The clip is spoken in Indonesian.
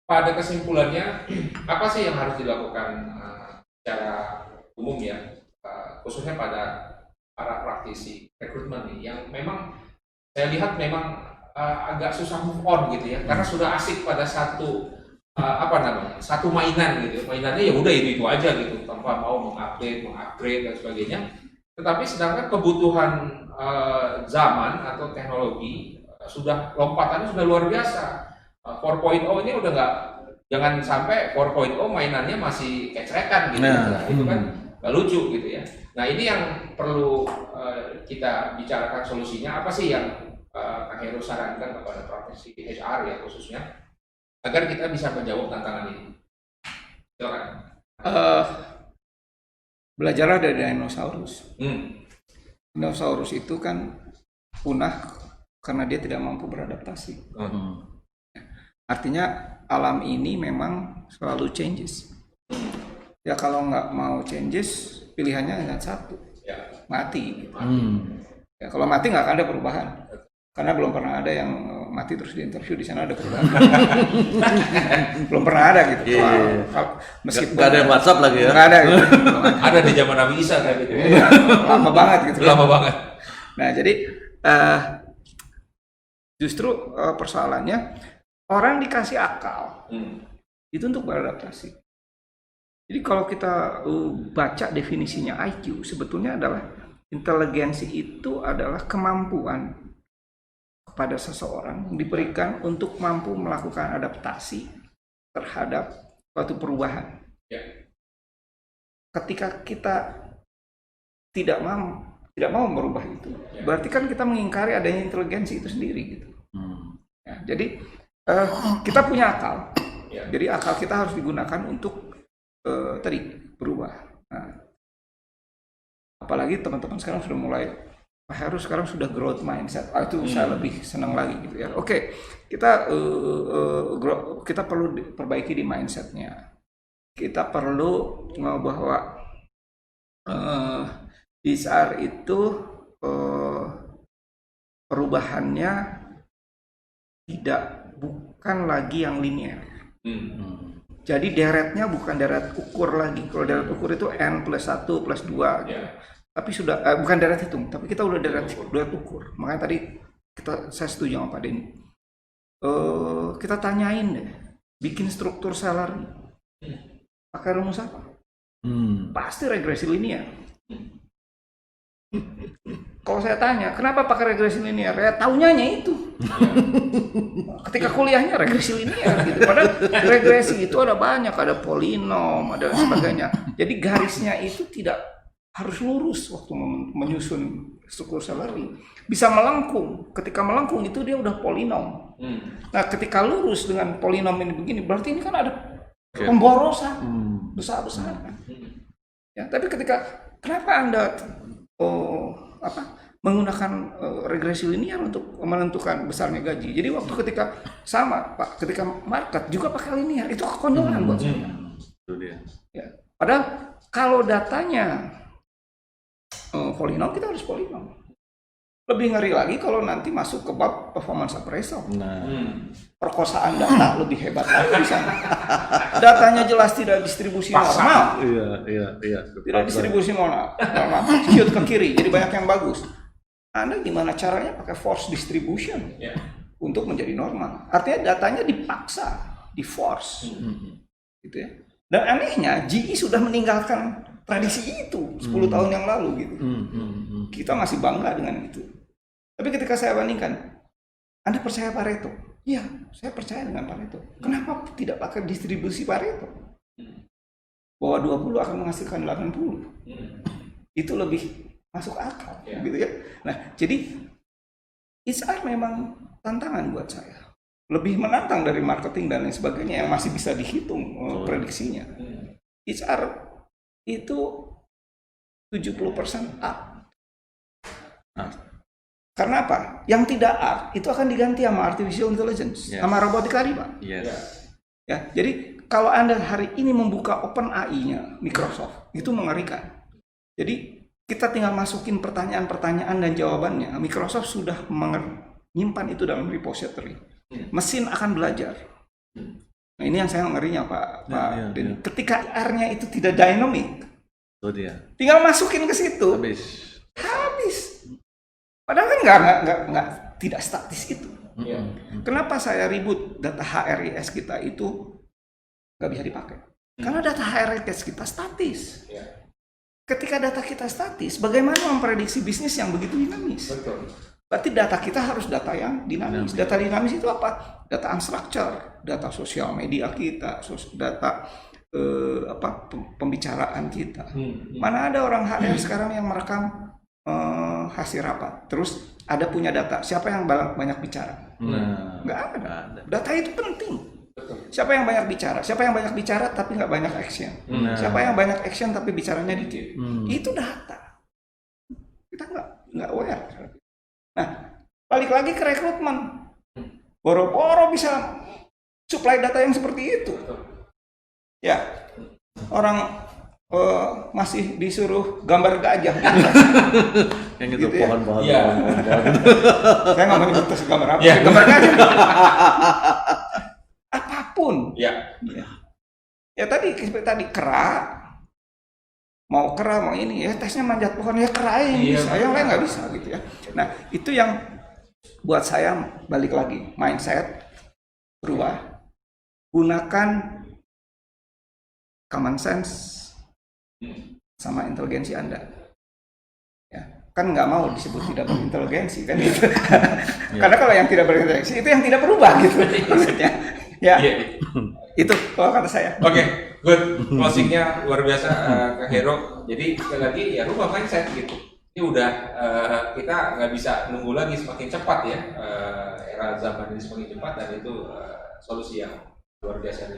pada kesimpulannya apa sih yang harus dilakukan secara umum ya, khususnya pada para praktisi rekrutmen nih yang memang saya lihat memang agak susah move on gitu ya, karena sudah asik pada satu satu mainan gitu. Mainannya ya udah itu aja gitu tanpa mau mengupgrade dan sebagainya. Tetapi sedangkan kebutuhan zaman atau teknologi lompatannya sudah luar biasa. 4.0 ini udah jangan sampai 4.0 mainannya masih kecrekan gitu. Itu kan nggak lucu gitu ya. Nah ini yang perlu kita bicarakan solusinya. Apa sih yang Kang Heru sarankan kepada praktisi HR ya khususnya agar kita bisa menjawab tantangan ini? Silakan. Belajarlah dari dinosaurus. Dinosaurus itu kan punah karena dia tidak mampu beradaptasi. Artinya alam ini memang selalu changes. Ya kalau nggak mau changes, pilihannya hanya satu, mati. Ya, kalau mati nggak akan ada perubahan. Karena belum pernah ada yang mati terus diinterview di sana ada perubahan. Belum pernah ada gitu. Meskipun nggak ada WhatsApp lagi ya. Nggak ada gitu. Ada di zaman Nabi Isa kayak gitu. Lama banget gitu. Lama banget. Nah jadi justru persoalannya orang dikasih akal itu untuk beradaptasi. Jadi kalau kita baca definisinya IQ sebetulnya adalah inteligensi itu adalah kemampuan pada seseorang diberikan untuk mampu melakukan adaptasi terhadap suatu perubahan. Ketika kita tidak mau merubah itu, berarti kan kita mengingkari adanya inteligensi itu sendiri gitu. Ya, jadi kita punya akal, jadi akal kita harus digunakan untuk berubah. Nah, apalagi teman-teman sekarang sudah mulai harus sekarang sudah growth mindset, itu saya lebih senang lagi gitu ya. Oke, kita perlu perbaiki di mindsetnya. Kita perlu bahwa HR itu perubahannya bukan lagi yang linear. Jadi deretnya bukan deret ukur lagi. Kalau deret ukur itu N plus 1 plus 2 gitu. Tapi sudah bukan deret hitung, tapi kita udah deret ukur. Makanya tadi saya setuju sama Pak Denny. Kita tanyain deh, bikin struktur salary pakai rumus apa? Pasti regresi linear. Kalau saya tanya, kenapa pakai regresi linear? Ya taunya itu. Ketika kuliahnya regresi linear gitu. Padahal regresi itu ada banyak, ada polinom, ada sebagainya. Jadi garisnya itu tidak harus lurus waktu menyusun struktur salary. Bisa melengkung. Ketika melengkung itu dia udah polinom. Nah, ketika lurus dengan polinom ini begini, berarti ini kan ada pemborosan besar-besaran. Ya, tapi kenapa Anda menggunakan regresi linear untuk menentukan besarnya gaji? Jadi waktu ketika market juga pakai linear, itu kekonyolan buat saya. Ya. Padahal kalau datanya polinom, kita harus polinom. Lebih ngeri lagi kalau nanti masuk ke bab performance appraisal. Perkosaan data lebih hebat lagi di sana. Datanya jelas tidak distribusi normal. Iya. Tidak distribusi normal. Skewed ke kiri, jadi banyak yang bagus. Anda gimana caranya pakai force distribution untuk menjadi normal? Artinya datanya dipaksa, di force, gitu ya. Dan anehnya GE sudah meninggalkan tradisi itu 10 tahun yang lalu gitu. Kita masih bangga dengan itu. Tapi ketika saya bandingkan, Anda percaya Pareto? Iya, saya percaya dengan Pareto. Kenapa tidak pakai distribusi Pareto? Bahwa 20 akan menghasilkan 80. Itu lebih masuk akal, gitu ya. Nah, jadi HR memang tantangan buat saya. Lebih menantang dari marketing dan lain sebagainya yang masih bisa dihitung prediksinya. HR itu 70% art. Karena apa? Yang tidak art itu akan diganti sama artificial intelligence, sama robotika tadi, Pak. Ya, jadi kalau Anda hari ini membuka OpenAI-nya Microsoft, itu mengerikan. Jadi kita tinggal masukin pertanyaan-pertanyaan dan jawabannya. Microsoft sudah menyimpan itu dalam repository. Mesin akan belajar. Nah, ini yang saya ngerinya Pak. Ya, Denny. ya. Ketika R-nya itu tidak dynamic, Itu dia. tinggal masukin ke situ, habis. Padahal kan nggak tidak statis itu. Iya. Kenapa saya ribut data HRIS kita itu nggak bisa dipakai? Karena data HRIS kita statis. Iya. Ketika data kita statis, bagaimana memprediksi bisnis yang begitu dinamis? Betul. Berarti data kita harus data yang dinamis. Data dinamis itu apa? Data unstructured, data sosial media kita, data pembicaraan kita. Mana ada orang HR sekarang yang merekam hasil rapat, terus ada punya data. Siapa yang banyak bicara? Nggak ada. Data itu penting. Betul. Siapa yang banyak bicara? Siapa yang banyak bicara tapi nggak banyak action? Siapa yang banyak action tapi bicaranya dikit? Itu data. Kita nggak aware. Nah, balik lagi ke rekrutmen. Boro-boro bisa supply data yang seperti itu. Ya, orang masih disuruh gambar gajah. Yang itu Gitu ya? pohon-pohon. Iya. Saya nggak mau nyebut gambar apa. Ya. Gambar gajah. Apapun. Ya. Ya tadi seperti tadi kera. Mau kera mau ini ya tesnya manjat pohon ya kera yang Iya, bisa, yang lain nggak bisa gitu ya. Nah itu yang buat saya balik lagi mindset berubah, gunakan common sense sama inteligensi Anda. Ya kan nggak mau disebut tidak berinteligensi kan gitu. Karena kalau yang tidak berinteligensi itu yang tidak berubah gitu maksudnya. Ya Iya. itu kalau kata saya. Oke, good. Closingnya luar biasa ke Hero. Jadi sekali lagi ya rubah mindset gitu. Ini udah kita nggak bisa nunggu lagi, semakin cepat ya. Era zaman ini semakin cepat dan itu solusi yang luar biasa.